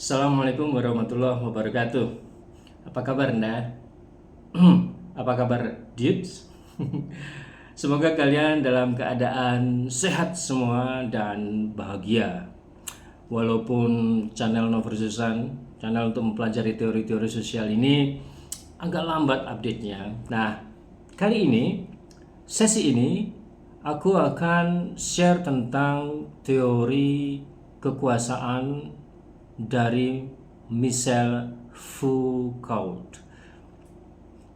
Assalamualaikum warahmatullahi wabarakatuh. Apa kabar Anda? Apa kabar dudes? Semoga kalian dalam keadaan sehat semua dan bahagia. Walaupun channel Nover Susan, channel untuk mempelajari teori-teori sosial ini agak lambat update-nya. Nah, kali ini, sesi ini aku akan share tentang teori kekuasaan dari Michel Foucault.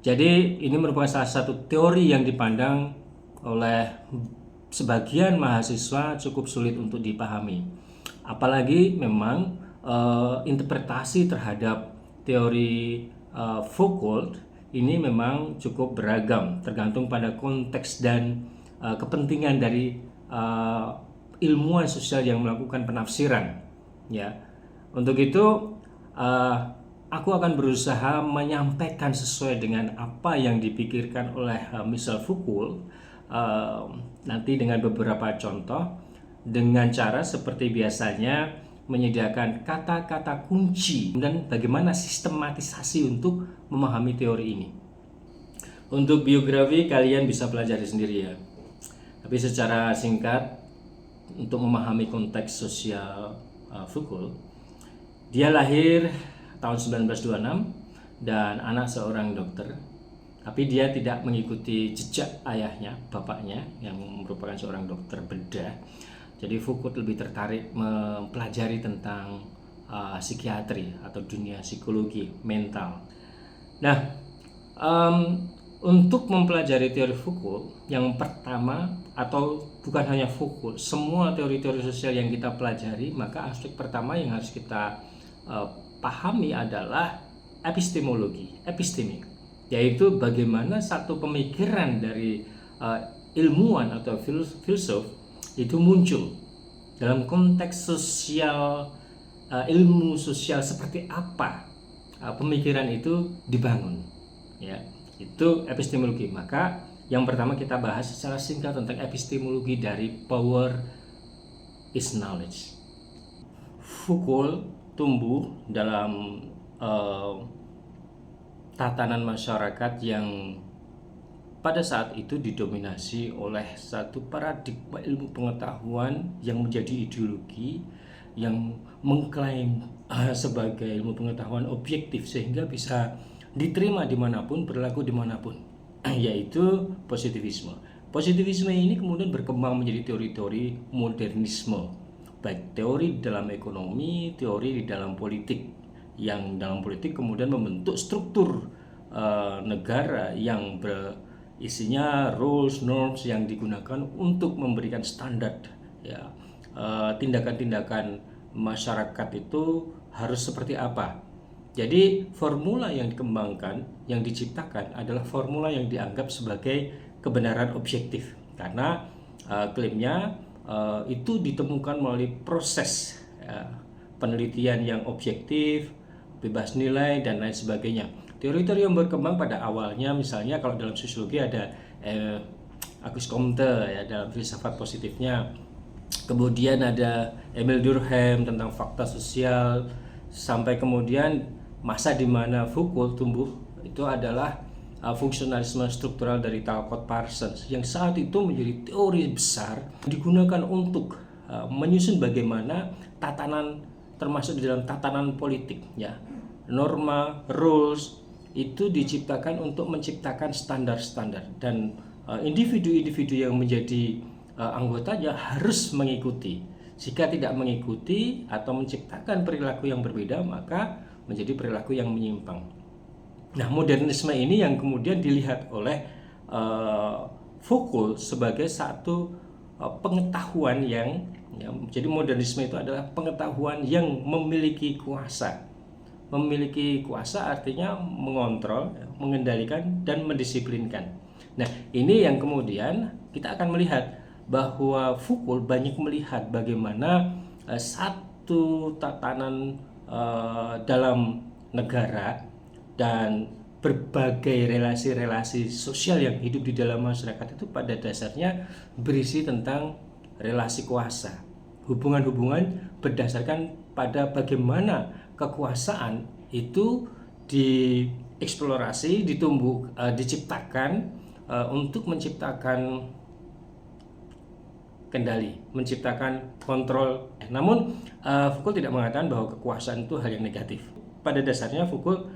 Jadi ini merupakan salah satu teori yang dipandang oleh sebagian mahasiswa cukup sulit untuk dipahami. Apalagi memang interpretasi terhadap teori Foucault ini memang cukup beragam, tergantung pada konteks dan kepentingan dari ilmuwan sosial yang melakukan penafsiran. Ya, untuk itu aku akan berusaha menyampaikan sesuai dengan apa yang dipikirkan oleh Michel Foucault, nanti dengan beberapa contoh, dengan cara seperti biasanya menyediakan kata-kata kunci dan bagaimana sistematisasi untuk memahami teori ini. Untuk biografi kalian bisa pelajari sendiri ya. Tapi secara singkat, untuk memahami konteks sosial Foucault, dia lahir tahun 1926 dan anak seorang dokter. Tapi dia tidak mengikuti jejak ayahnya, bapaknya yang merupakan seorang dokter bedah. Jadi Foucault lebih tertarik mempelajari tentang psikiatri atau dunia psikologi mental. Nah, untuk mempelajari teori Foucault, yang pertama, atau bukan hanya Foucault, semua teori-teori sosial yang kita pelajari, maka aspek pertama yang harus kita pahami adalah epistemologi, epistemik, yaitu bagaimana satu pemikiran dari ilmuwan atau filsuf itu muncul dalam konteks sosial, ilmu sosial seperti apa pemikiran itu dibangun, ya, itu epistemologi. Maka yang pertama kita bahas secara singkat tentang epistemologi dari Power is Knowledge. Foucault tumbuh dalam tatanan masyarakat yang pada saat itu didominasi oleh satu paradigma ilmu pengetahuan yang menjadi ideologi yang mengklaim sebagai ilmu pengetahuan objektif sehingga bisa diterima dimanapun, berlaku dimanapun, yaitu positivisme. Positivisme ini kemudian berkembang menjadi teori-teori modernisme, baik teori dalam ekonomi, teori di dalam politik, yang dalam politik kemudian membentuk struktur negara yang isinya rules, norms yang digunakan untuk memberikan standar, ya, tindakan-tindakan masyarakat itu harus seperti apa. Jadi formula yang dikembangkan, yang diciptakan adalah formula yang dianggap sebagai kebenaran objektif, karena klaimnya itu ditemukan melalui proses penelitian yang objektif, bebas nilai dan lain sebagainya. Teori-teori yang berkembang pada awalnya, misalnya kalau dalam sosiologi ada Auguste Comte ya dalam filsafat positifnya, kemudian ada Emile Durkheim tentang fakta sosial, sampai kemudian masa di mana Foucault tumbuh itu adalah fungsionalisme struktural dari Talcott Parsons yang saat itu menjadi teori besar digunakan untuk menyusun bagaimana tatanan, termasuk di dalam tatanan politik, ya, norma, rules itu diciptakan untuk menciptakan standar-standar, dan individu-individu yang menjadi anggotanya harus mengikuti. Jika tidak mengikuti atau menciptakan perilaku yang berbeda, maka menjadi perilaku yang menyimpang. Nah, modernisme ini yang kemudian dilihat oleh Foucault sebagai satu pengetahuan yang, ya, jadi modernisme itu adalah pengetahuan yang memiliki kuasa. Memiliki kuasa artinya mengontrol, mengendalikan, dan mendisiplinkan. Nah, ini yang kemudian kita akan melihat bahwa Foucault banyak melihat bagaimana satu tatanan dalam negara dan berbagai relasi-relasi sosial yang hidup di dalam masyarakat itu pada dasarnya berisi tentang relasi kuasa, hubungan-hubungan berdasarkan pada bagaimana kekuasaan itu dieksplorasi, diciptakan untuk menciptakan kendali, menciptakan kontrol. Namun Foucault tidak mengatakan bahwa kekuasaan itu hal yang negatif. Pada dasarnya Foucault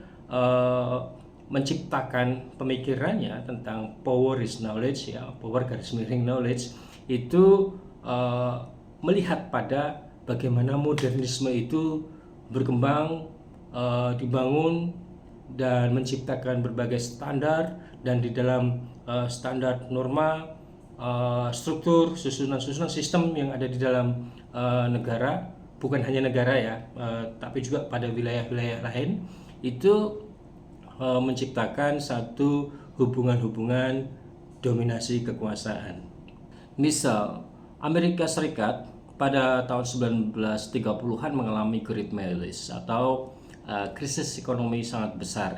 menciptakan pemikirannya tentang power is knowledge, ya, power garis miring knowledge, itu melihat pada bagaimana modernisme itu berkembang, dibangun dan menciptakan berbagai standar, dan di dalam standar norma, struktur, susunan sistem yang ada di dalam negara, bukan hanya negara ya, tapi juga pada wilayah-wilayah lain, itu menciptakan satu hubungan-hubungan dominasi kekuasaan. Misal, Amerika Serikat pada tahun 1930-an mengalami Great Malaise atau krisis ekonomi sangat besar.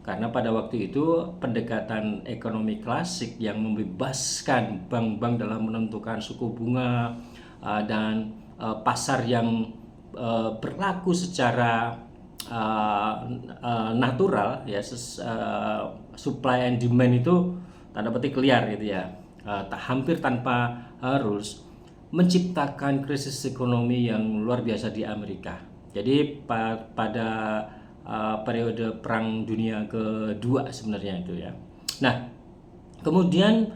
Karena pada waktu itu pendekatan ekonomi klasik yang membebaskan bank-bank dalam menentukan suku bunga dan pasar yang berlaku secara natural, ya, supply and demand itu tanda petik liar gitu ya, hampir tanpa rules, menciptakan krisis ekonomi yang luar biasa di Amerika. Jadi pada periode Perang Dunia Kedua sebenarnya itu ya. Nah, kemudian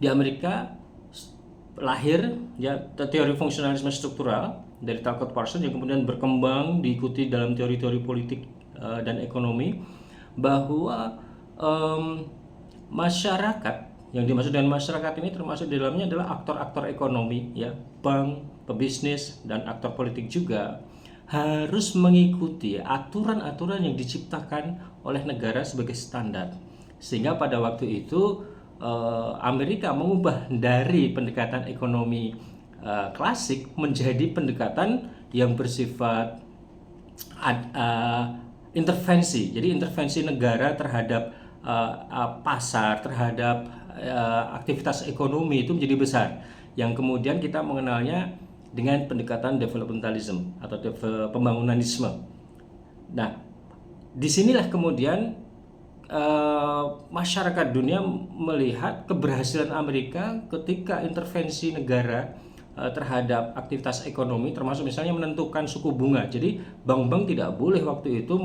di Amerika lahir ya teori fungsionalisme struktural dari Talcott Parsons yang kemudian berkembang diikuti dalam teori-teori politik dan ekonomi, bahwa masyarakat, yang dimaksud dengan masyarakat ini termasuk di dalamnya adalah aktor-aktor ekonomi, ya, bank, pebisnis, dan aktor politik juga, harus mengikuti aturan-aturan yang diciptakan oleh negara sebagai standar. Sehingga pada waktu itu Amerika mengubah dari pendekatan ekonomi klasik menjadi pendekatan yang bersifat intervensi. Jadi intervensi negara terhadap pasar, terhadap aktivitas ekonomi itu menjadi besar, yang kemudian kita mengenalnya dengan pendekatan developmentalism atau pembangunanisme. Nah, disinilah kemudian masyarakat dunia melihat keberhasilan Amerika ketika intervensi negara terhadap aktivitas ekonomi, termasuk misalnya menentukan suku bunga. Jadi bank-bank tidak boleh waktu itu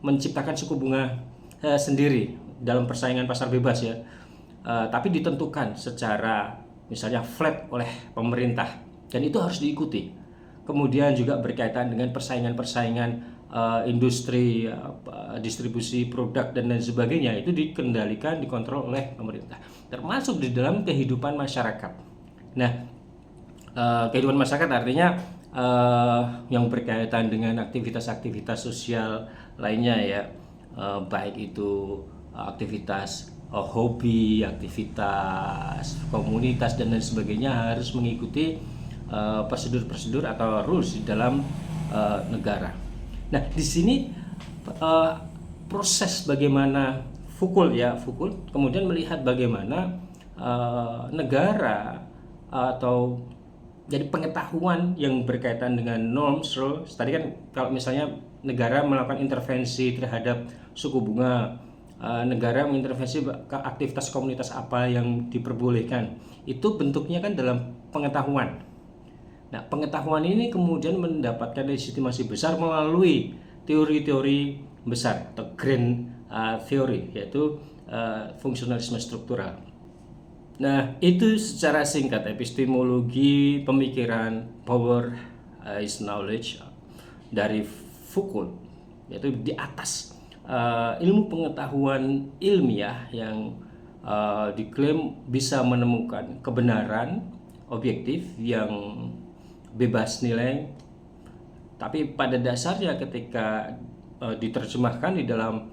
menciptakan suku bunga sendiri dalam persaingan pasar bebas ya, tapi ditentukan secara misalnya flat oleh pemerintah, dan itu harus diikuti. Kemudian juga berkaitan dengan persaingan-persaingan industri, distribusi produk dan lain sebagainya, itu dikendalikan, dikontrol oleh pemerintah, termasuk di dalam kehidupan masyarakat. Nah, kehidupan masyarakat artinya yang berkaitan dengan aktivitas-aktivitas sosial lainnya ya, baik itu aktivitas hobi, aktivitas komunitas dan lain sebagainya, harus mengikuti prosedur-prosedur atau rules di dalam negara. Nah, di sini proses bagaimana Foucault kemudian melihat bagaimana negara atau jadi pengetahuan yang berkaitan dengan norms, rules. Tadi kan kalau misalnya negara melakukan intervensi terhadap suku bunga, negara mengintervensi ke aktivitas komunitas apa yang diperbolehkan, itu bentuknya kan dalam pengetahuan. Nah, pengetahuan ini kemudian mendapatkan legitimasi besar melalui teori-teori besar atau grand theory, yaitu fungsionalisme struktural. Nah, itu secara singkat epistemologi pemikiran power is knowledge dari Foucault, yaitu di atas ilmu pengetahuan ilmiah yang diklaim bisa menemukan kebenaran objektif yang bebas nilai, tapi pada dasarnya ketika diterjemahkan di dalam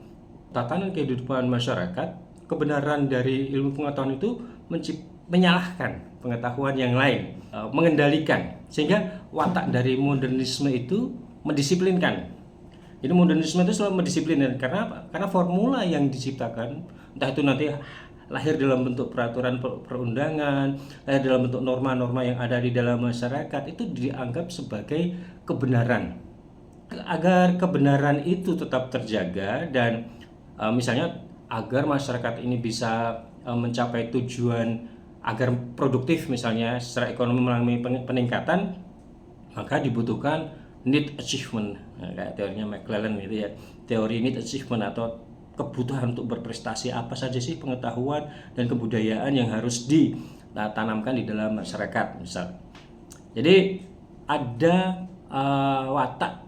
tatanan kehidupan masyarakat, kebenaran dari ilmu pengetahuan itu menyalahkan pengetahuan yang lain, mengendalikan, sehingga watak dari modernisme itu mendisiplinkan. Jadi modernisme itu selalu mendisiplinkan. Karena apa? Karena formula yang diciptakan, entah itu nanti lahir dalam bentuk peraturan perundangan, lahir dalam bentuk norma-norma yang ada di dalam masyarakat, itu dianggap sebagai kebenaran. agar kebenaran itu tetap terjaga dan misalnya agar masyarakat ini bisa mencapai tujuan agar produktif misalnya secara ekonomi mengalami peningkatan, maka dibutuhkan need achievement. Nah, kayak teorinya McClellan itu ya, teori need achievement atau kebutuhan untuk berprestasi. Apa saja sih pengetahuan dan kebudayaan yang harus ditanamkan di dalam masyarakat misal. Jadi ada watak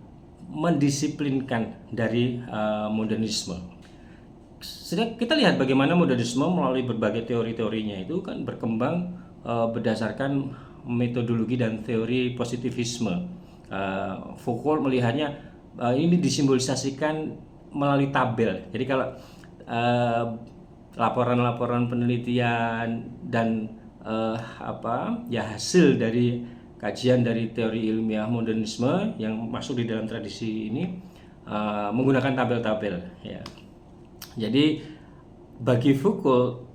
mendisiplinkan dari modernisme. Sedang kita lihat bagaimana modernisme melalui berbagai teori-teorinya itu kan berkembang berdasarkan metodologi dan teori positivisme. Foucault melihatnya ini disimbolisasikan melalui tabel. Jadi kalau laporan-laporan penelitian dan hasil dari kajian dari teori ilmiah modernisme yang masuk di dalam tradisi ini menggunakan tabel-tabel ya. Jadi bagi Foucault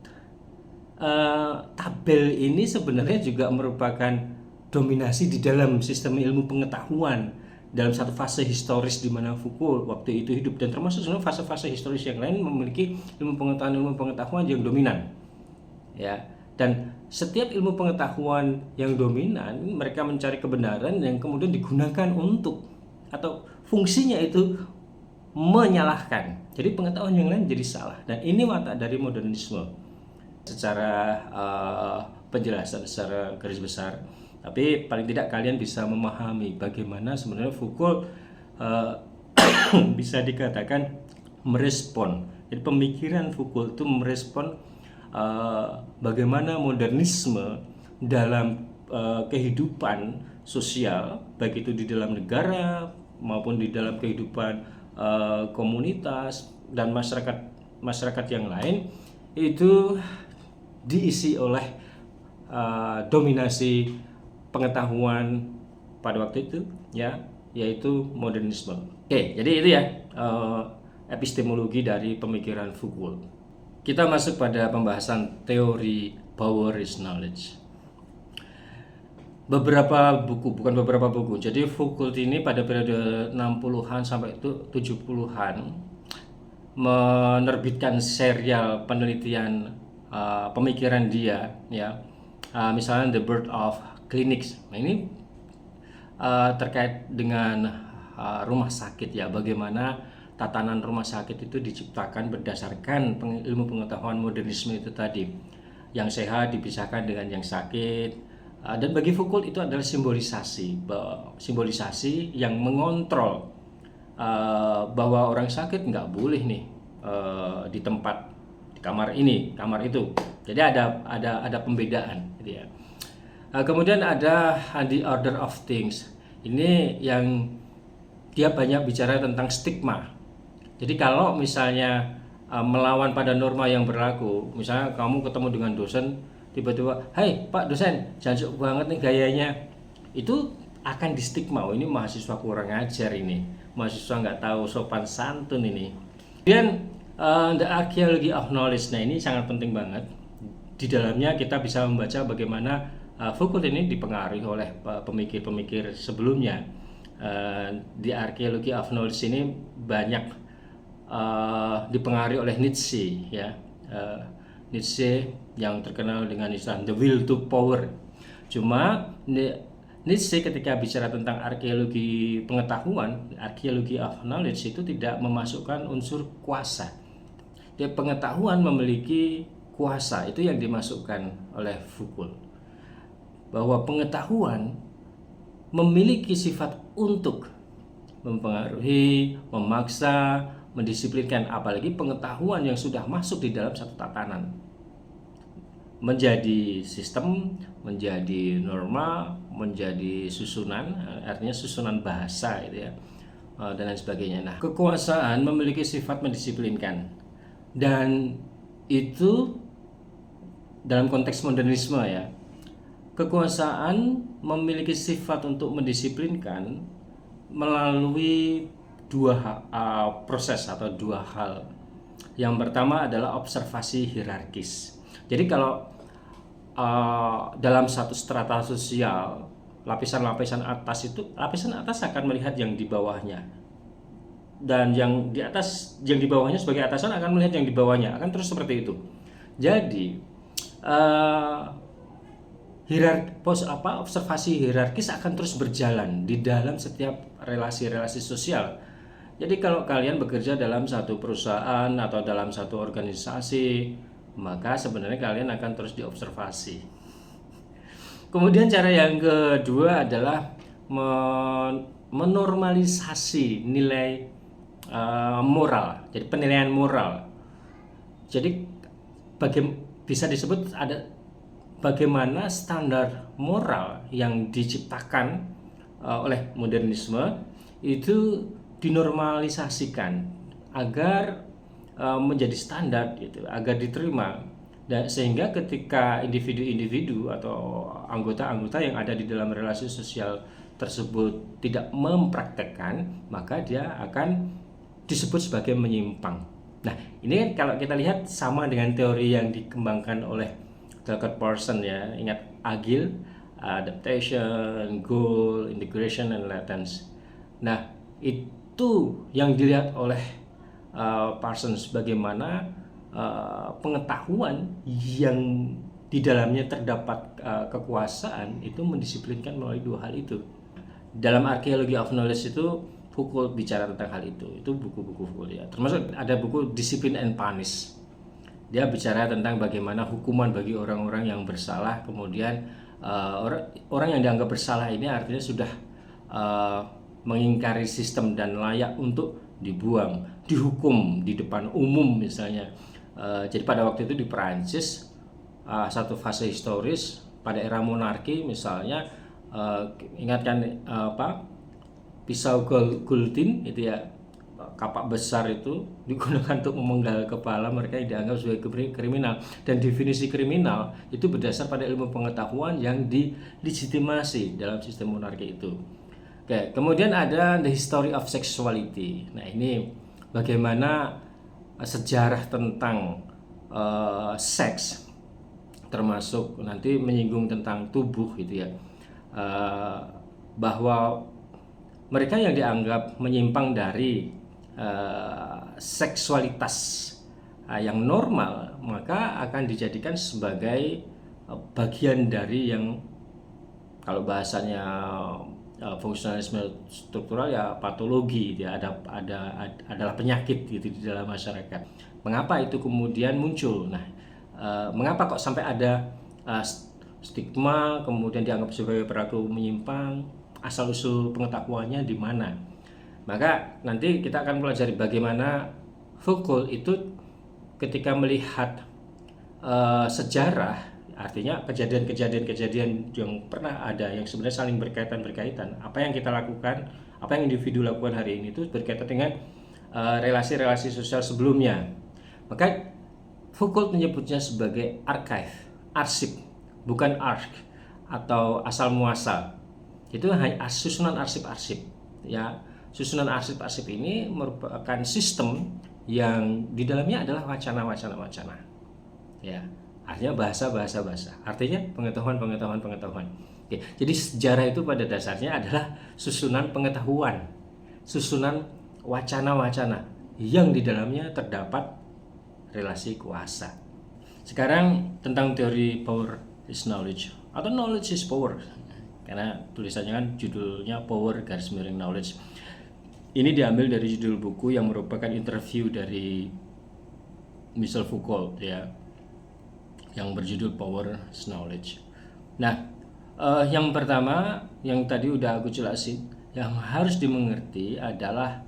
tabel ini sebenarnya juga merupakan dominasi di dalam sistem ilmu pengetahuan dalam satu fase historis di mana Foucault waktu itu hidup, dan termasuk sebenarnya fase-fase historis yang lain memiliki ilmu pengetahuan yang dominan ya. Dan setiap ilmu pengetahuan yang dominan mereka mencari kebenaran yang kemudian digunakan untuk atau fungsinya itu menyalahkan. Jadi pengetahuan yang lain jadi salah, dan ini watak dari modernisme secara penjelasan secara garis besar. Tapi paling tidak kalian bisa memahami bagaimana sebenarnya Foucault bisa dikatakan merespon. Jadi pemikiran Foucault itu merespon bagaimana modernisme dalam kehidupan sosial, baik itu di dalam negara maupun di dalam kehidupan komunitas dan masyarakat yang lain, itu diisi oleh dominasi pengetahuan pada waktu itu ya, yaitu modernisme. Oke, jadi itu ya epistemologi dari pemikiran Foucault. Kita masuk pada pembahasan teori power is knowledge. Bukan beberapa buku. Jadi Foucault ini pada periode 60-an sampai 70-an menerbitkan serial penelitian pemikiran dia ya. Misalnya The Birth of Clinics. Nah, ini terkait dengan rumah sakit ya, bagaimana tatanan rumah sakit itu diciptakan berdasarkan ilmu pengetahuan modernisme itu tadi. Yang sehat dipisahkan dengan yang sakit. Dan bagi Foucault itu adalah simbolisasi yang mengontrol bahwa orang sakit nggak boleh nih di tempat, di kamar ini, kamar itu. Jadi ada pembedaan gitu ya. Kemudian ada The Order of Things. Ini yang dia banyak bicara tentang stigma. Jadi kalau misalnya melawan pada norma yang berlaku, misalnya kamu ketemu dengan dosen, tiba-tiba, "Hai Pak dosen, jancuk banget nih gayanya," itu akan di stigma. Oh, ini mahasiswa kurang ajar, ini mahasiswa nggak tahu sopan santun ini. Kemudian The Archaeology of Knowledge. Nah, ini sangat penting banget. Di dalamnya kita bisa membaca bagaimana Foucault ini dipengaruhi oleh pemikir-pemikir sebelumnya. The Archaeology of Knowledge ini banyak dipengaruhi oleh Nietzsche ya. Nietzsche yang terkenal dengan istilah the will to power. Cuma Nietzsche ketika bicara tentang arkeologi pengetahuan, archaeology of knowledge, itu tidak memasukkan unsur kuasa. Dia pengetahuan memiliki kuasa, itu yang dimasukkan oleh Foucault. Bahwa pengetahuan memiliki sifat untuk mempengaruhi, memaksa, mendisiplinkan, apalagi pengetahuan yang sudah masuk di dalam satu tatanan menjadi sistem, menjadi norma, menjadi susunan, artinya susunan bahasa gitu ya, dan lain sebagainya. Nah, kekuasaan memiliki sifat mendisiplinkan, dan itu dalam konteks modernisme ya, kekuasaan memiliki sifat untuk mendisiplinkan melalui dua proses atau dua hal. Yang pertama adalah observasi hierarkis. Jadi kalau dalam satu strata sosial, lapisan-lapisan atas itu, lapisan atas akan melihat yang di bawahnya. dan yang di atas, yang di bawahnya sebagai atasan akan melihat yang di bawahnya, akan terus seperti itu. Jadi eh, observasi hierarkis akan terus berjalan di dalam setiap relasi-relasi sosial. Jadi kalau kalian bekerja dalam satu perusahaan atau dalam satu organisasi, maka sebenarnya kalian akan terus diobservasi. Kemudian cara yang kedua adalah menormalisasi nilai moral. Jadi penilaian moral. Jadi bisa disebut ada bagaimana standar moral yang diciptakan oleh modernisme itu dinormalisasikan agar menjadi standar gitu, agar diterima, dan sehingga ketika individu-individu atau anggota-anggota yang ada di dalam relasi sosial tersebut tidak mempraktekkan, maka dia akan disebut sebagai menyimpang. Nah, ini kalau kita lihat sama dengan teori yang dikembangkan oleh Tucker Pearson ya. Ingat agile, adaptation, goal, integration, and latence. Nah, itu yang dilihat oleh Parsons, bagaimana pengetahuan yang di dalamnya terdapat kekuasaan itu mendisiplinkan melalui dua hal itu. Dalam Archaeology of Knowledge itu Foucault bicara tentang hal itu buku-buku Foucault ya. Termasuk ada buku Discipline and Punish. Dia bicara tentang bagaimana hukuman bagi orang-orang yang bersalah, kemudian orang yang dianggap bersalah ini artinya sudah mengingkari sistem dan layak untuk dibuang, dihukum di depan umum misalnya. Jadi pada waktu itu di Perancis, satu fase historis pada era monarki misalnya, ingatkan pisau gultin itu ya, kapak besar itu digunakan untuk memenggal kepala mereka yang dianggap sebagai kriminal, dan definisi kriminal itu berdasar pada ilmu pengetahuan yang dilegitimasi dalam sistem monarki itu. Oke, kemudian ada the history of sexuality. Nah, ini bagaimana sejarah tentang seks, termasuk nanti menyinggung tentang tubuh gitu ya, bahwa mereka yang dianggap menyimpang dari seksualitas yang normal, maka akan dijadikan sebagai bagian dari yang, kalau bahasanya fungsionalisme struktural ya, patologi ya, adalah penyakit gitu di dalam masyarakat. Mengapa itu kemudian muncul? Nah, mengapa kok sampai ada stigma kemudian dianggap sebagai perilaku menyimpang? Asal usul pengetahuannya di mana? Maka nanti kita akan pelajari bagaimana Foucault itu ketika melihat sejarah, artinya kejadian-kejadian yang pernah ada yang sebenarnya saling berkaitan. Apa yang kita lakukan, apa yang individu lakukan hari ini itu berkaitan dengan relasi-relasi sosial sebelumnya. Maka Foucault menyebutnya sebagai archive, arsip, bukan ark atau asal muasal. Itu hanya susunan arsip-arsip ya. Susunan arsip-arsip ini merupakan sistem yang di dalamnya adalah wacana ya, artinya bahasa, artinya pengetahuan. Oke, jadi sejarah itu pada dasarnya adalah susunan pengetahuan, susunan wacana yang di dalamnya terdapat relasi kuasa. Sekarang tentang teori power is knowledge atau knowledge is power, karena tulisannya kan judulnya Power garis miring Knowledge. Ini diambil dari judul buku yang merupakan interview dari Michel Foucault ya, yang berjudul Power is Knowledge. Nah, yang pertama yang tadi udah aku jelasin, yang harus dimengerti adalah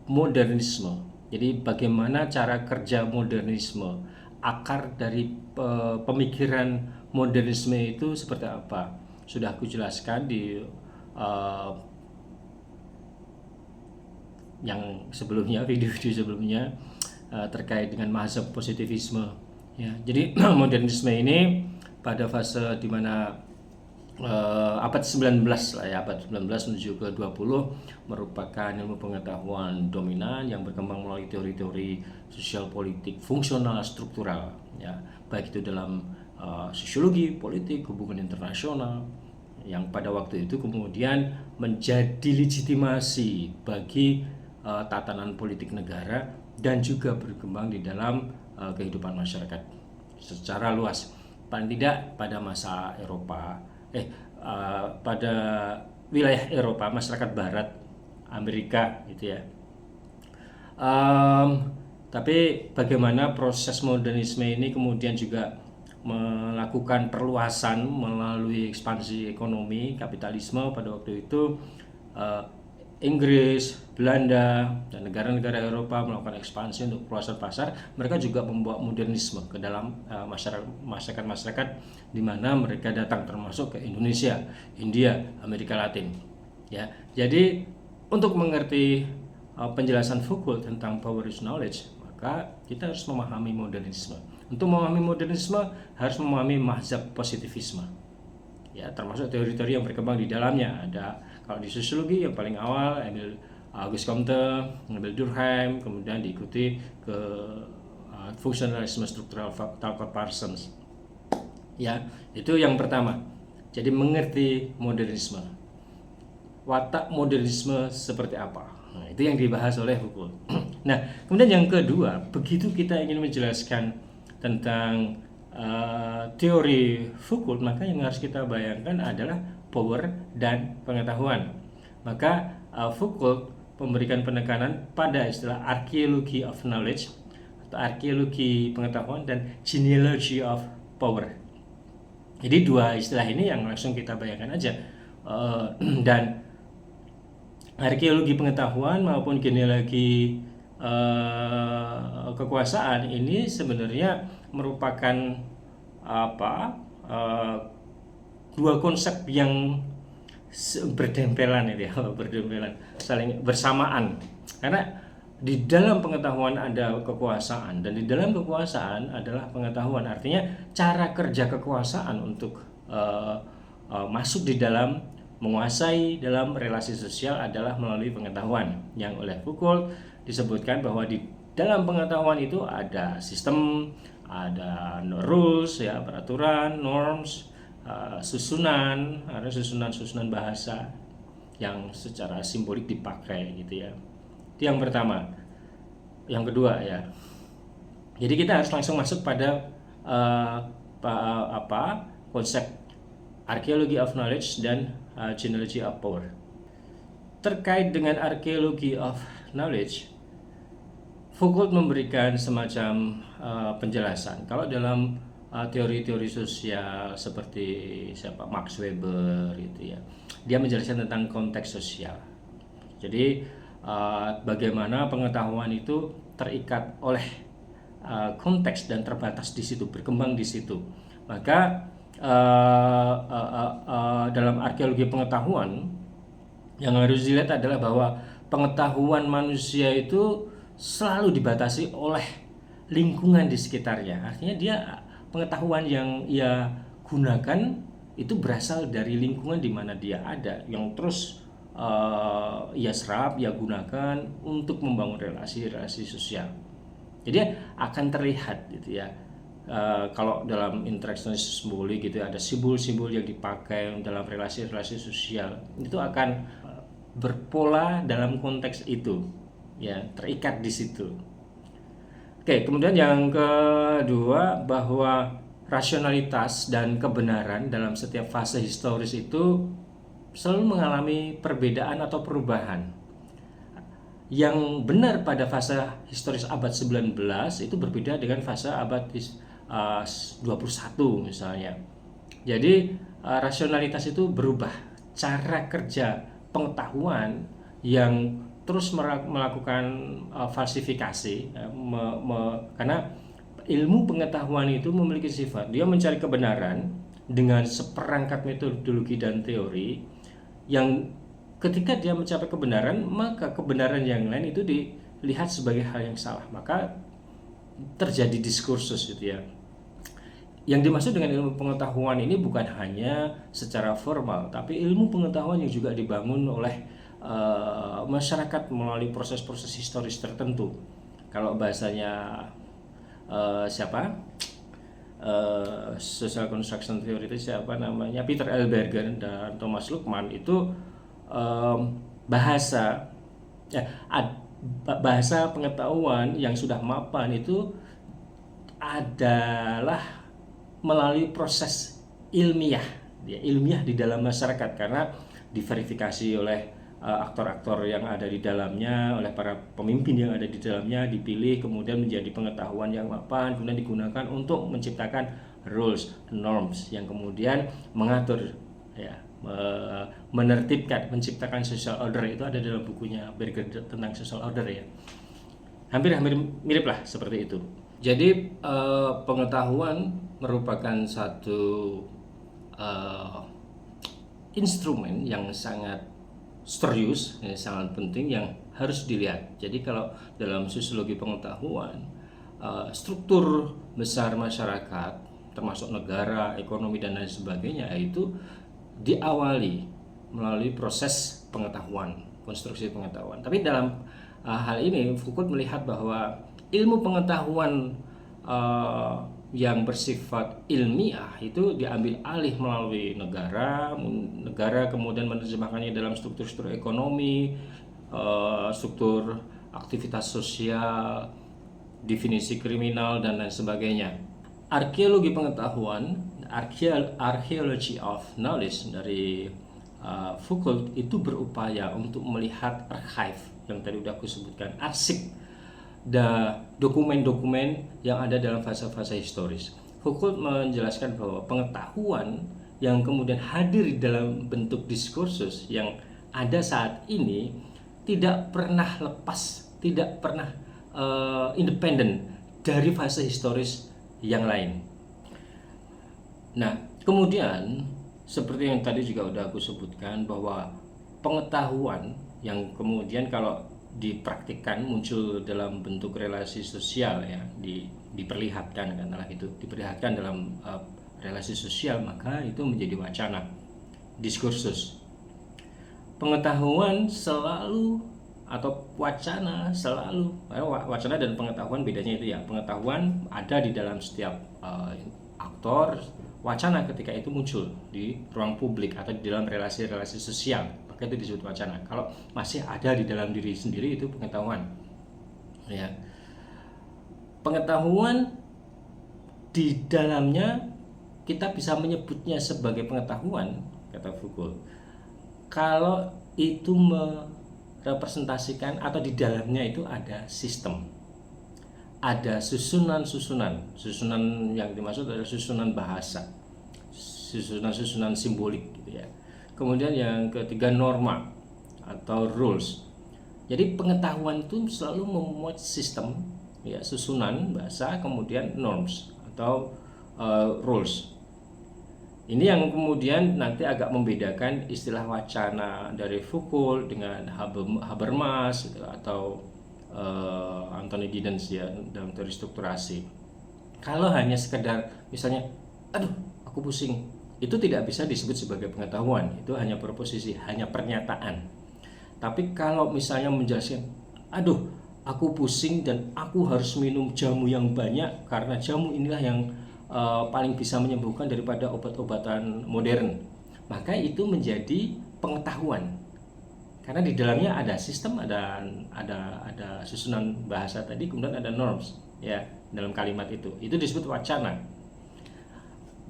modernisme. Jadi bagaimana cara kerja modernisme, akar dari pemikiran modernisme itu seperti apa. Sudah aku jelaskan di yang sebelumnya, video-video sebelumnya terkait dengan mazhab positivisme ya. Jadi modernisme ini pada fase dimana abad 19 lah ya, abad 19 menuju ke 20 merupakan ilmu pengetahuan dominan yang berkembang melalui teori-teori sosial politik fungsional struktural ya, baik itu dalam sosiologi, politik, hubungan internasional, yang pada waktu itu kemudian menjadi legitimasi bagi tatanan politik negara dan juga berkembang di dalam kehidupan masyarakat secara luas. Paling tidak pada masa Eropa, pada wilayah Eropa, masyarakat Barat, Amerika gitu ya. Tapi bagaimana proses modernisme ini kemudian juga melakukan perluasan melalui ekspansi ekonomi kapitalisme pada waktu itu. Inggris, Belanda, dan negara-negara Eropa melakukan ekspansi untuk perluasan pasar. Mereka juga membawa modernisme ke dalam masyarakat-masyarakat di mana mereka datang, termasuk ke Indonesia, India, Amerika Latin. Ya, jadi untuk mengerti penjelasan Foucault tentang power is knowledge, maka kita harus memahami modernisme. Untuk memahami modernisme harus memahami mazhab positivisme. Ya, termasuk teori-teori yang berkembang di dalamnya. Ada kalau di sosiologi yang paling awal Auguste Comte, Emil Durkheim, kemudian diikuti ke fungsionalisme struktural Tucker Parsons. Ya, itu yang pertama. Jadi mengerti modernisme. Watak modernisme seperti apa? Nah, itu yang dibahas oleh Foucault. Nah, kemudian yang kedua, begitu kita ingin menjelaskan tentang teori Foucault, maka yang harus kita bayangkan adalah power dan pengetahuan. Maka Foucault memberikan penekanan pada istilah archaeology of knowledge atau arkeologi pengetahuan dan genealogy of power. Jadi dua istilah ini yang langsung kita bayangkan aja. Dan arkeologi pengetahuan maupun genealogi kekuasaan ini sebenarnya merupakan dua konsep yang berdempelan itu ya, berdempelan, saling bersamaan. Karena di dalam pengetahuan ada kekuasaan dan di dalam kekuasaan adalah pengetahuan. Artinya cara kerja kekuasaan untuk masuk di dalam menguasai dalam relasi sosial adalah melalui pengetahuan, yang oleh Foucault disebutkan bahwa di dalam pengetahuan itu ada sistem, ada rules ya, peraturan, norms, susunan, ada susunan bahasa yang secara simbolik dipakai gitu ya. Itu yang pertama. Yang kedua ya. Jadi kita harus langsung masuk pada konsep archaeology of knowledge dan genealogy of power. Terkait dengan archaeology of knowledge, Foucault memberikan semacam penjelasan. Kalau dalam teori-teori sosial seperti Max Weber gitu ya, dia menjelaskan tentang konteks sosial. Jadi bagaimana pengetahuan itu terikat oleh konteks dan terbatas di situ, berkembang di situ. Maka dalam arkeologi pengetahuan yang harus dilihat adalah bahwa pengetahuan manusia itu selalu dibatasi oleh lingkungan di sekitarnya. Artinya dia pengetahuan yang ia gunakan itu berasal dari lingkungan di mana dia ada, yang terus ia serap, ia gunakan untuk membangun relasi-relasi sosial. Jadi akan terlihat gitu ya. Kalau dalam interaksi simbolik gitu ada simbol-simbol yang dipakai dalam relasi-relasi sosial, itu akan berpola dalam konteks itu ya, terikat di situ. Oke, kemudian yang kedua, bahwa rasionalitas dan kebenaran dalam setiap fase historis itu selalu mengalami perbedaan atau perubahan. Yang benar pada fase historis abad 19 itu berbeda dengan fase abad 21 misalnya. Jadi rasionalitas itu berubah, cara kerja pengetahuan yang terus melakukan falsifikasi, karena ilmu pengetahuan itu memiliki sifat dia mencari kebenaran dengan seperangkat metodologi dan teori yang ketika dia mencapai kebenaran, maka kebenaran yang lain itu dilihat sebagai hal yang salah, maka terjadi diskursus gitu ya. Yang dimaksud dengan ilmu pengetahuan ini bukan hanya secara formal, tapi ilmu pengetahuan yang juga dibangun oleh masyarakat melalui proses-proses historis tertentu. Kalau bahasanya social construction theory itu Peter L. Berger dan Thomas Luckmann itu bahasa bahasa pengetahuan yang sudah mapan itu adalah melalui proses ilmiah, ya, ilmiah di dalam masyarakat, karena diverifikasi oleh aktor-aktor yang ada di dalamnya, oleh para pemimpin yang ada di dalamnya, dipilih kemudian menjadi pengetahuan yang mapan, kemudian digunakan untuk menciptakan rules, norms yang kemudian mengatur, ya, menertibkan, menciptakan social order. Itu ada dalam bukunya Berger tentang social order, ya. Hampir-hampir mirip lah seperti itu. Jadi pengetahuan merupakan satu instrumen yang sangat serius, sangat penting, yang harus dilihat. Jadi kalau dalam sosiologi pengetahuan, struktur besar masyarakat, termasuk negara, ekonomi dan lain sebagainya, itu diawali melalui proses pengetahuan, konstruksi pengetahuan. Tapi dalam hal ini Foucault melihat bahwa ilmu pengetahuan yang bersifat ilmiah itu diambil alih melalui negara kemudian menerjemahkannya dalam struktur-struktur ekonomi, struktur aktivitas sosial, definisi kriminal dan lain sebagainya. Arkeologi pengetahuan, archaeology of knowledge dari Foucault itu berupaya untuk melihat archive yang tadi udah aku sebutkan, arsip dokumen-dokumen yang ada dalam fase-fase historis. Foucault menjelaskan bahwa pengetahuan yang kemudian hadir di dalam bentuk diskursus yang ada saat ini tidak pernah lepas, tidak pernah independen dari fase historis yang lain. Nah, kemudian seperti yang tadi juga udah aku sebutkan bahwa pengetahuan yang kemudian kalau dipraktikkan muncul dalam bentuk relasi sosial, ya, diperlihatkan, katakanlah itu diperlihatkan dalam relasi sosial, maka itu menjadi wacana, diskursus. Pengetahuan selalu atau wacana selalu, wacana dan pengetahuan bedanya itu, ya, pengetahuan ada di dalam setiap aktor, wacana ketika itu muncul di ruang publik atau di dalam relasi-relasi sosial, maka itu disebut wacana. Kalau masih ada di dalam diri sendiri itu pengetahuan, ya. Pengetahuan di dalamnya kita bisa menyebutnya sebagai pengetahuan, kata Foucault, kalau itu merepresentasikan atau di dalamnya itu ada sistem, ada susunan yang dimaksud adalah susunan bahasa, susunan simbolik, gitu, ya. Kemudian yang ketiga norma atau rules. Jadi pengetahuan itu selalu memuat sistem, ya, susunan bahasa, kemudian norms atau rules. Ini yang kemudian nanti agak membedakan istilah wacana dari Foucault dengan Habermas, gitu, atau Anthony Giddens, ya, dalam teori strukturasi. Kalau hanya sekedar misalnya, aduh aku pusing, itu tidak bisa disebut sebagai pengetahuan, itu hanya proposisi, hanya pernyataan. Tapi kalau misalnya menjelaskan, aduh aku pusing dan aku harus minum jamu yang banyak karena jamu inilah yang paling bisa menyembuhkan daripada obat-obatan modern, maka itu menjadi pengetahuan. Karena di dalamnya ada sistem, ada susunan bahasa tadi, kemudian ada norms, ya, dalam kalimat itu disebut wacana.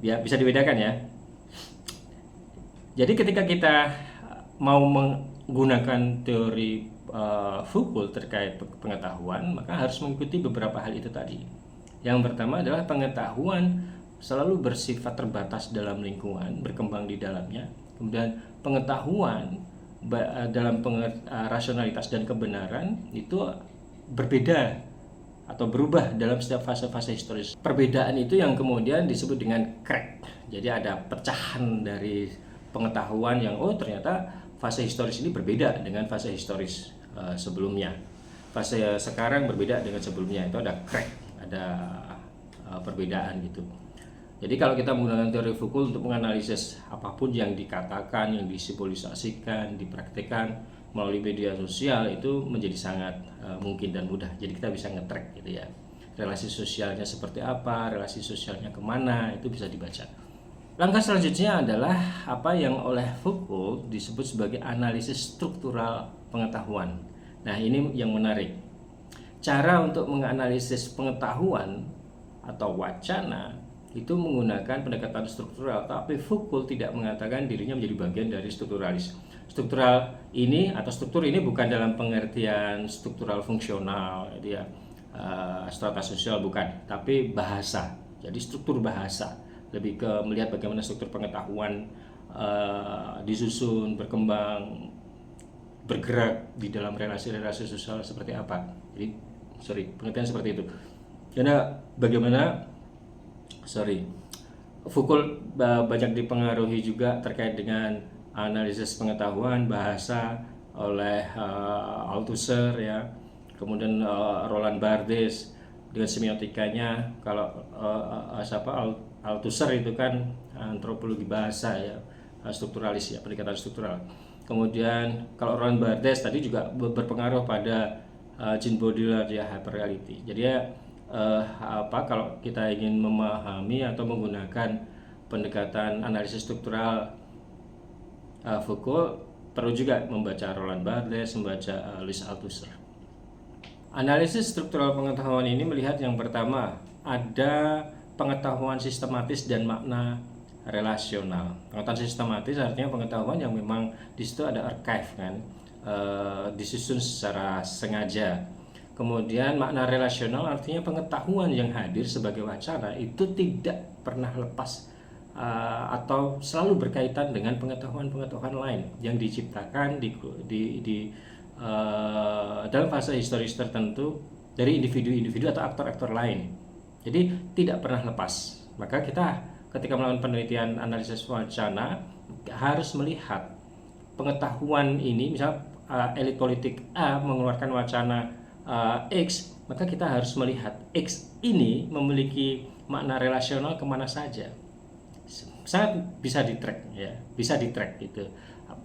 Ya, bisa dibedakan, ya. Jadi ketika kita mau menggunakan teori Foucault terkait pengetahuan, maka harus mengikuti beberapa hal itu tadi. Yang pertama adalah pengetahuan selalu bersifat terbatas dalam lingkungan, berkembang di dalamnya. Kemudian pengetahuan dalam rasionalitas dan kebenaran itu berbeda atau berubah dalam setiap fase-fase historis. Perbedaan itu yang kemudian disebut dengan crack. Jadi ada pecahan dari pengetahuan yang ternyata fase historis ini berbeda dengan fase historis sebelumnya. Fase sekarang berbeda dengan sebelumnya, itu ada crack, ada perbedaan gitu. Jadi kalau kita menggunakan teori Foucault untuk menganalisis apapun yang dikatakan, yang disimbolisasikan, dipraktikkan melalui media sosial, itu menjadi sangat mungkin dan mudah. Jadi kita bisa nge-track, gitu, ya, relasi sosialnya seperti apa, relasi sosialnya kemana, itu bisa dibaca. Langkah selanjutnya adalah apa yang oleh Foucault disebut sebagai analisis struktural pengetahuan. Nah, ini yang menarik. Cara untuk menganalisis pengetahuan atau wacana itu menggunakan pendekatan struktural, tapi Foucault tidak mengatakan dirinya menjadi bagian dari strukturalis. Struktural ini atau struktur ini bukan dalam pengertian struktural fungsional, ya, strata sosial bukan, tapi bahasa. Jadi struktur bahasa lebih ke melihat bagaimana struktur pengetahuan disusun, berkembang, bergerak di dalam relasi-relasi sosial seperti apa. Jadi, pengertian seperti itu. Karena bagaimana Foucault banyak dipengaruhi juga terkait dengan analisis pengetahuan bahasa oleh Althusser, ya, kemudian Roland Barthes dengan semiotikanya. Kalau Althusser itu kan antropologi bahasa, ya, strukturalis, ya, pendekatan struktural. Kemudian kalau Roland Barthes tadi juga berpengaruh pada Jean Baudrillard, ya, hyperreality. Jadi ya, kalau kita ingin memahami atau menggunakan pendekatan analisis struktural Foucault, perlu juga membaca Roland Barthes, membaca Louis Althusser. Analisis struktural pengetahuan ini melihat yang pertama, ada pengetahuan sistematis dan makna relasional. Pengetahuan sistematis artinya pengetahuan yang memang di situ ada archive, kan, disusun secara sengaja. Kemudian makna relasional artinya pengetahuan yang hadir sebagai wacana itu tidak pernah lepas atau selalu berkaitan dengan pengetahuan-pengetahuan lain yang diciptakan dalam fase historis tertentu dari individu-individu atau aktor-aktor lain. Jadi tidak pernah lepas. Maka kita ketika melakukan penelitian analisis wacana harus melihat pengetahuan ini. Misal elit politik A mengeluarkan wacana X, maka kita harus melihat X ini memiliki makna relasional kemana saja. Sangat bisa di-track, ya, bisa di-track gitu.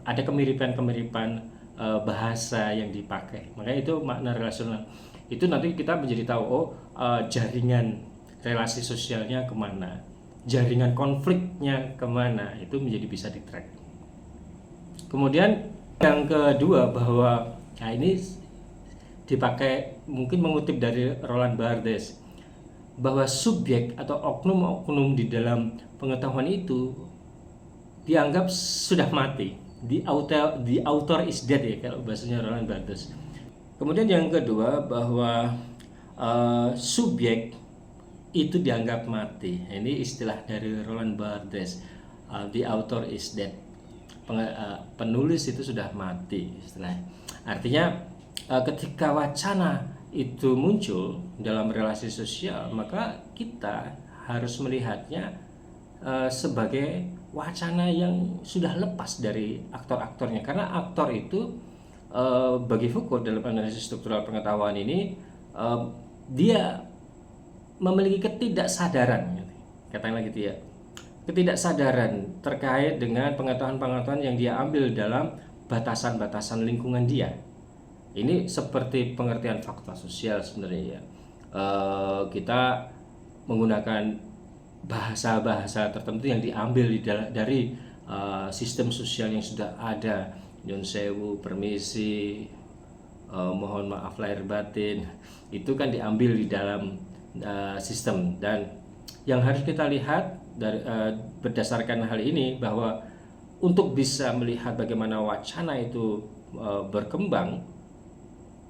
Ada kemiripan-kemiripan bahasa yang dipakai. Makanya itu makna relasional. Itu nanti kita menjadi tahu jaringan relasi sosialnya kemana, jaringan konfliknya kemana, itu menjadi bisa di-track. Kemudian yang kedua, bahwa ini dipakai, mungkin mengutip dari Roland Barthes, bahwa subjek atau oknum-oknum di dalam pengetahuan itu dianggap sudah mati. The author is dead, ya, kalau bahasanya Roland Barthes. Kemudian yang kedua, bahwa subjek itu dianggap mati. Ini istilah dari Roland Barthes. The author is dead. Penulis itu sudah mati istilahnya. Artinya ketika wacana itu muncul dalam relasi sosial, maka kita harus melihatnya sebagai wacana yang sudah lepas dari aktor-aktornya. Karena aktor itu bagi Foucault dalam analisis struktural pengetahuan ini, dia memiliki ketidaksadaran, katakanlah gitu, ya, ketidaksadaran terkait dengan pengetahuan-pengetahuan yang dia ambil dalam batasan-batasan lingkungan dia. Ini seperti pengertian fakta sosial sebenarnya, ya. Kita menggunakan bahasa-bahasa tertentu yang diambil dari sistem sosial yang sudah ada. Nyun sewu, permisi, mohon maaf lahir batin, itu kan diambil di dalam sistem. Dan yang harus kita lihat berdasarkan hal ini, bahwa untuk bisa melihat bagaimana wacana itu berkembang,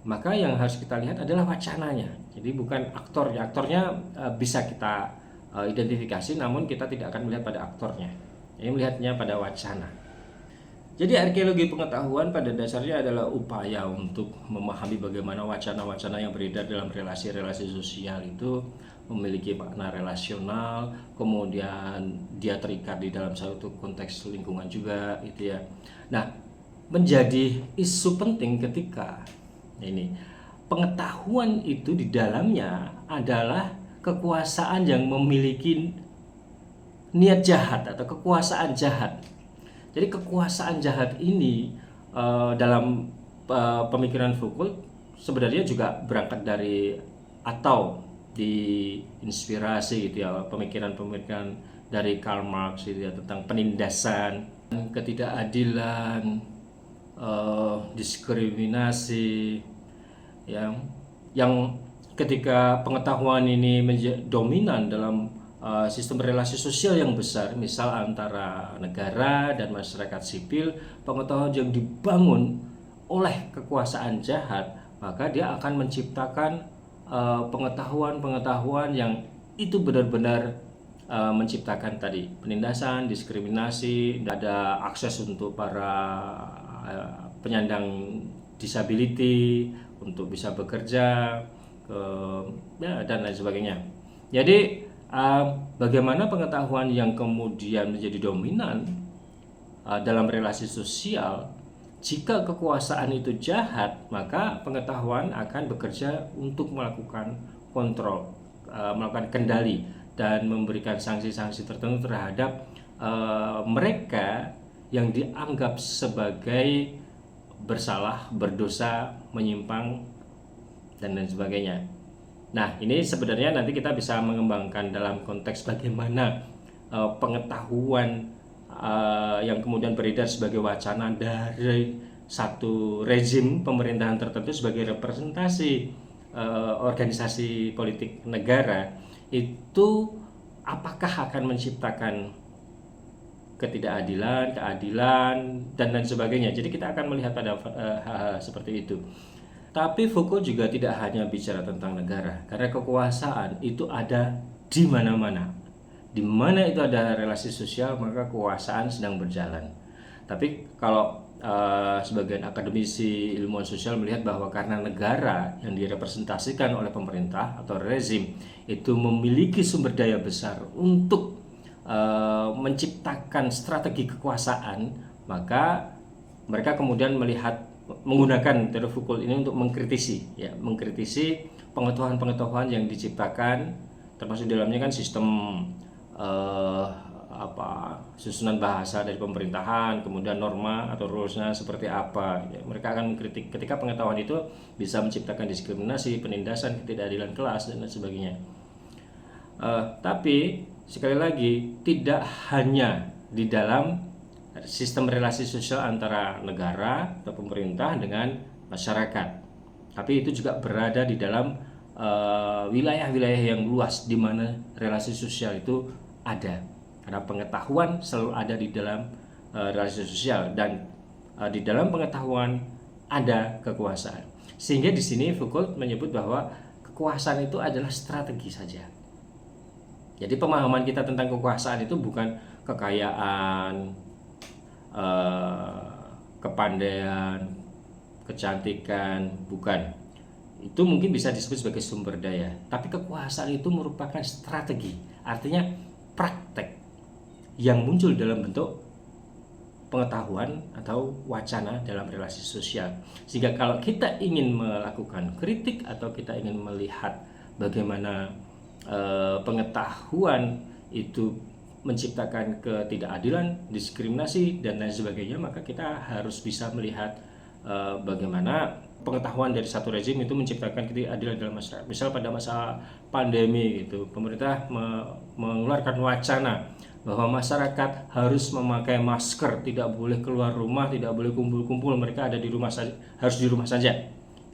maka yang harus kita lihat adalah wacananya. Jadi bukan aktornya. Aktornya bisa kita identifikasi, namun kita tidak akan melihat pada aktornya. Ini melihatnya pada wacana. Jadi arkeologi pengetahuan pada dasarnya adalah upaya untuk memahami bagaimana wacana-wacana yang beredar dalam relasi-relasi sosial itu memiliki makna relasional, kemudian dia terikat di dalam satu konteks lingkungan juga, gitu, ya. Nah, menjadi isu penting ketika ini pengetahuan itu di dalamnya adalah kekuasaan yang memiliki niat jahat atau kekuasaan jahat. Jadi kekuasaan jahat ini dalam pemikiran Foucault sebenarnya juga berangkat dari atau diinspirasi, gitu, ya, pemikiran-pemikiran dari Karl Marx, gitu, ya, tentang penindasan, ketidakadilan, diskriminasi, ya, yang ketika pengetahuan ini dominan dalam sistem relasi sosial yang besar, misal antara negara dan masyarakat sipil, pengetahuan yang dibangun oleh kekuasaan jahat, maka dia akan menciptakan pengetahuan-pengetahuan yang itu benar-benar menciptakan tadi penindasan, diskriminasi, tidak ada akses untuk para penyandang disability untuk bisa bekerja, ya, dan lain sebagainya. Jadi bagaimana pengetahuan yang kemudian menjadi dominan dalam relasi sosial, jika kekuasaan itu jahat, maka pengetahuan akan bekerja untuk melakukan kontrol, melakukan kendali, dan memberikan sanksi-sanksi tertentu terhadap mereka yang dianggap sebagai bersalah, berdosa, menyimpang, dan lain sebagainya. Nah, ini sebenarnya nanti kita bisa mengembangkan dalam konteks bagaimana pengetahuan yang kemudian beredar sebagai wacana dari satu rezim pemerintahan tertentu sebagai representasi organisasi politik negara itu apakah akan menciptakan ketidakadilan, keadilan, dan lain sebagainya. Jadi kita akan melihat pada hal-hal seperti itu. Tapi Foucault juga tidak hanya bicara tentang negara, karena kekuasaan itu ada di mana-mana. Di mana itu ada relasi sosial, maka kekuasaan sedang berjalan. Tapi kalau sebagian akademisi ilmuwan sosial melihat bahwa karena negara yang direpresentasikan oleh pemerintah atau rezim itu memiliki sumber daya besar untuk menciptakan strategi kekuasaan, maka mereka kemudian menggunakan teori Foucault ini untuk mengkritisi pengetahuan-pengetahuan yang diciptakan, termasuk dalamnya kan sistem susunan bahasa dari pemerintahan, kemudian norma atau rulesnya seperti apa. Mereka akan mengkritik ketika pengetahuan itu bisa menciptakan diskriminasi, penindasan, ketidakadilan kelas, dan lain sebagainya. Tapi sekali lagi, tidak hanya di dalam sistem relasi sosial antara negara atau pemerintah dengan masyarakat, tapi itu juga berada di dalam wilayah-wilayah yang luas di mana relasi sosial itu ada. Karena pengetahuan selalu ada di dalam relasi sosial, dan di dalam pengetahuan ada kekuasaan. Sehingga di sini Foucault menyebut bahwa kekuasaan itu adalah strategi saja. Jadi pemahaman kita tentang kekuasaan itu bukan kekayaan, kepandaian, kecantikan, bukan. Itu mungkin bisa disebut sebagai sumber daya. Tapi kekuasaan itu merupakan strategi, artinya praktek yang muncul dalam bentuk pengetahuan atau wacana dalam relasi sosial. Sehingga kalau kita ingin melakukan kritik atau kita ingin melihat bagaimana pengetahuan itu menciptakan ketidakadilan, diskriminasi, dan lain sebagainya, maka kita harus bisa melihat bagaimana pengetahuan dari satu rezim itu menciptakan ketidakadilan dalam masyarakat. Misal pada masa pandemi itu, pemerintah mengeluarkan wacana bahwa masyarakat harus memakai masker, tidak boleh keluar rumah, tidak boleh kumpul-kumpul, mereka ada di rumah saja, harus di rumah saja.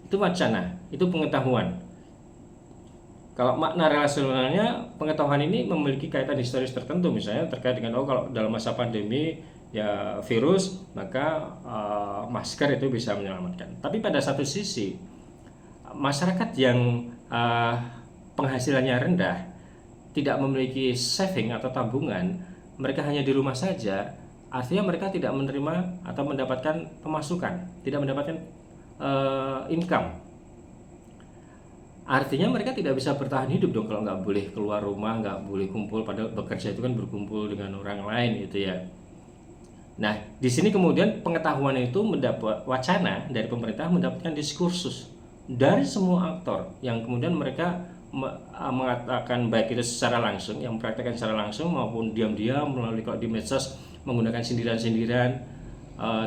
Itu wacana, itu pengetahuan. Kalau makna relasionalnya, pengetahuan ini memiliki kaitan historis tertentu, misalnya terkait dengan kalau dalam masa pandemi ya virus, maka masker itu bisa menyelamatkan. Tapi pada satu sisi, masyarakat yang penghasilannya rendah, tidak memiliki saving atau tabungan, mereka hanya di rumah saja, artinya mereka tidak menerima atau mendapatkan pemasukan, tidak mendapatkan income. Artinya mereka tidak bisa bertahan hidup dong kalau nggak boleh keluar rumah, nggak boleh kumpul, padahal bekerja itu kan berkumpul dengan orang lain gitu ya. Nah, di sini kemudian pengetahuan itu mendapat wacana dari pemerintah, mendapatkan diskursus dari semua aktor yang kemudian mereka mengatakan, baik itu secara langsung, yang mempraktekkan secara langsung maupun diam-diam melalui kalau di medsos menggunakan sindiran-sindiran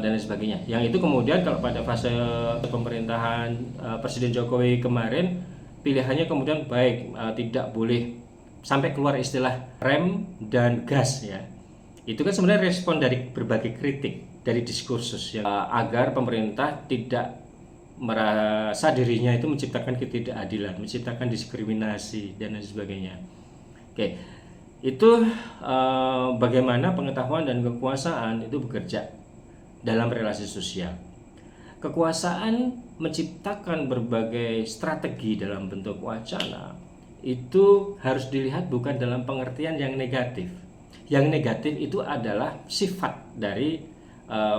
dan lain sebagainya. Yang itu kemudian kalau pada fase pemerintahan Presiden Jokowi kemarin, pilihannya kemudian baik tidak boleh sampai keluar istilah rem dan gas ya. Itu kan sebenarnya respon dari berbagai kritik dari diskursus ya, agar pemerintah tidak merasa dirinya itu menciptakan ketidakadilan, menciptakan diskriminasi dan lain sebagainya. Oke, itu bagaimana pengetahuan dan kekuasaan itu bekerja dalam relasi sosial. Kekuasaan menciptakan berbagai strategi dalam bentuk wacana itu harus dilihat bukan dalam pengertian yang negatif. Yang negatif itu adalah sifat dari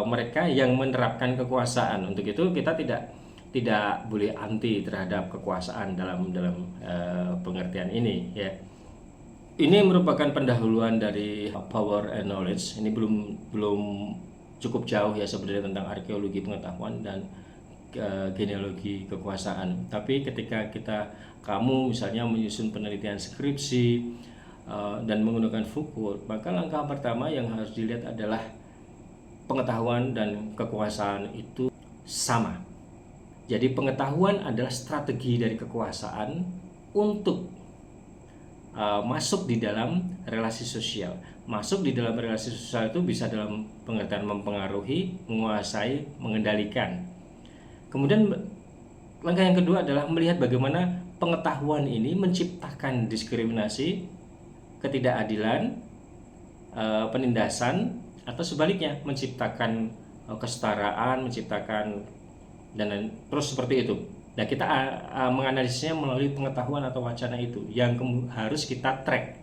mereka yang menerapkan kekuasaan. Untuk itu kita tidak boleh anti terhadap kekuasaan dalam pengertian ini, ya. Ini merupakan pendahuluan dari power and knowledge. Ini belum cukup jauh ya sebenarnya tentang arkeologi pengetahuan dan genealogi kekuasaan. Tapi ketika kamu misalnya menyusun penelitian skripsi dan menggunakan Foucault, maka langkah pertama yang harus dilihat adalah pengetahuan dan kekuasaan itu sama. Jadi pengetahuan adalah strategi dari kekuasaan untuk masuk di dalam relasi sosial. Masuk di dalam relasi sosial itu bisa dalam pengertian mempengaruhi, menguasai, mengendalikan. Kemudian langkah yang kedua adalah melihat bagaimana pengetahuan ini menciptakan diskriminasi, ketidakadilan, penindasan, atau sebaliknya menciptakan kesetaraan, menciptakan dan terus seperti itu. Nah, kita menganalisisnya melalui pengetahuan atau wacana itu yang harus kita track.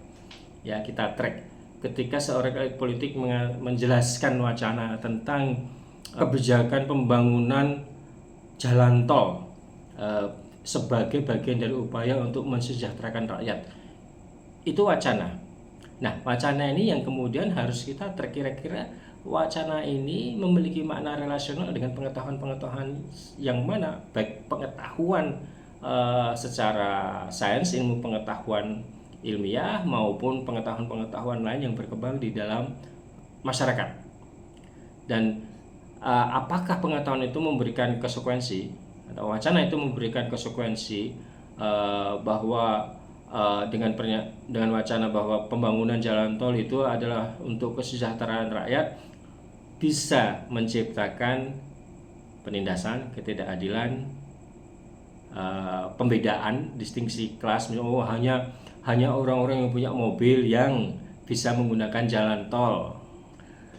Ya, kita track. Ketika seorang elit politik menjelaskan wacana tentang kebijakan pembangunan jalan tol sebagai bagian dari upaya untuk mensejahterakan rakyat, itu wacana. Nah, wacana ini yang kemudian harus kita track, kira-kira wacana ini memiliki makna relasional dengan pengetahuan-pengetahuan yang mana, baik pengetahuan secara sains, ilmu pengetahuan ilmiah, maupun pengetahuan-pengetahuan lain yang berkembang di dalam masyarakat. Dan apakah pengetahuan itu memberikan konsekuensi atau wacana itu memberikan konsekuensi bahwa dengan wacana bahwa pembangunan jalan tol itu adalah untuk kesejahteraan rakyat, bisa menciptakan penindasan, ketidakadilan, pembedaan, distingsi kelas. Misalnya, hanya orang-orang yang punya mobil yang bisa menggunakan jalan tol.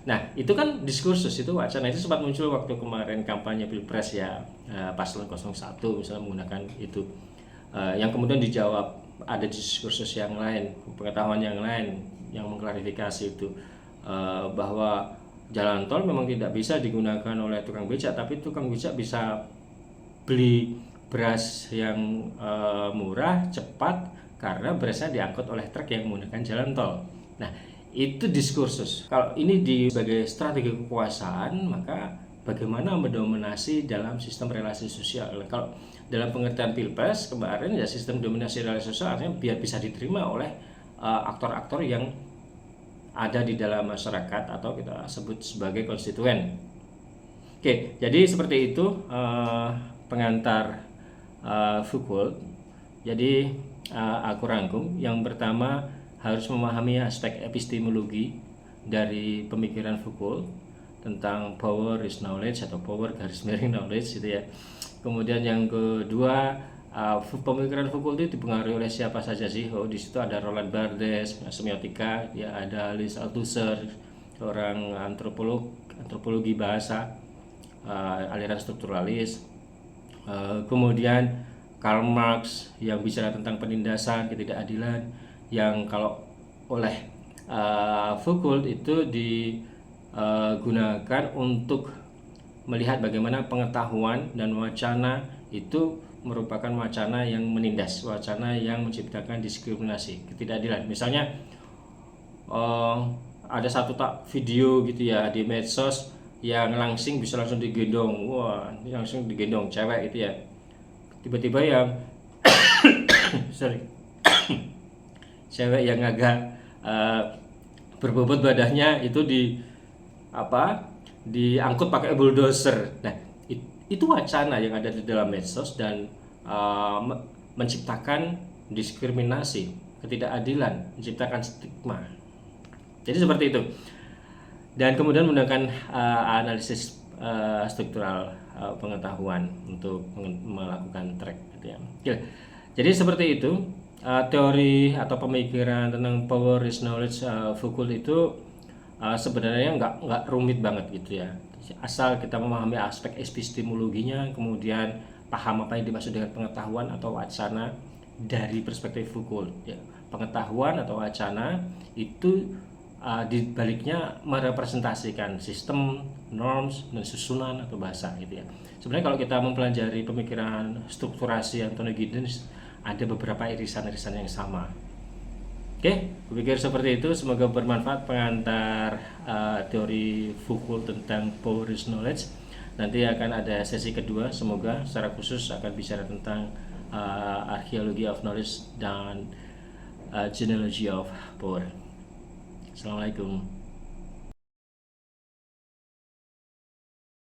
Nah, itu kan diskursus, itu wacana itu sempat muncul waktu kemarin kampanye Pilpres ya, paslon 01 misalnya menggunakan itu, yang kemudian dijawab ada diskursus yang lain, pengetahuan yang lain yang mengklarifikasi itu bahwa jalan tol memang tidak bisa digunakan oleh tukang becak, tapi tukang becak bisa beli beras yang murah, cepat, karena berasnya diangkut oleh truk yang menggunakan jalan tol. Nah, itu diskursus. Kalau ini sebagai strategi kekuasaan, maka bagaimana mendominasi dalam sistem relasi sosial. Kalau dalam pengertian Pilpres kemarin ya, sistem dominasi relasi sosial artinya biar bisa diterima oleh aktor-aktor yang ada di dalam masyarakat atau kita sebut sebagai konstituen. Oke, jadi seperti itu pengantar Foucault. Jadi aku rangkum. Yang pertama, harus memahami aspek epistemologi dari pemikiran Foucault tentang power is knowledge atau power garis miring knowledge gitu ya. Kemudian yang kedua, pemikiran Foucault itu dipengaruhi oleh siapa saja sih? Oh, di situ ada Roland Barthes, semiotika, ya ada Alice Althusser, seorang antropologi bahasa, aliran strukturalis. Kemudian Karl Marx yang bicara tentang penindasan, ketidakadilan, yang kalau oleh Foucault itu digunakan untuk melihat bagaimana pengetahuan dan wacana itu merupakan wacana yang menindas, wacana yang menciptakan diskriminasi, ketidakadilan. Misalnya ada satu video gitu ya di medsos yang langsing bisa langsung digendong, wah langsung digendong cewek itu ya, tiba-tiba yang cewek yang agak berbobot badannya itu diangkut pakai bulldozer. Nah, itu wacana yang ada di dalam medsos dan menciptakan diskriminasi, ketidakadilan, menciptakan stigma. Jadi seperti itu. Dan kemudian menggunakan analisis struktural pengetahuan untuk melakukan track gitu ya. Oke. Jadi seperti itu teori atau pemikiran tentang power is knowledge Foucault itu sebenarnya nggak rumit banget gitu ya. Asal kita memahami aspek epistemologinya, kemudian paham apa yang dimaksud dengan pengetahuan atau wacana dari perspektif Foucault. Ya, pengetahuan atau wacana itu di baliknya merepresentasikan sistem, norms, dan susunan atau bahasa gitu ya. Sebenarnya kalau kita mempelajari pemikiran strukturasi Anthony Giddens, ada beberapa irisan-irisan yang sama. Oke, kupikir seperti itu. Semoga bermanfaat pengantar teori Foucault tentang power is knowledge. Nanti akan ada sesi kedua. Semoga secara khusus akan bicara tentang archaeology of knowledge dan genealogy of power. Assalamualaikum.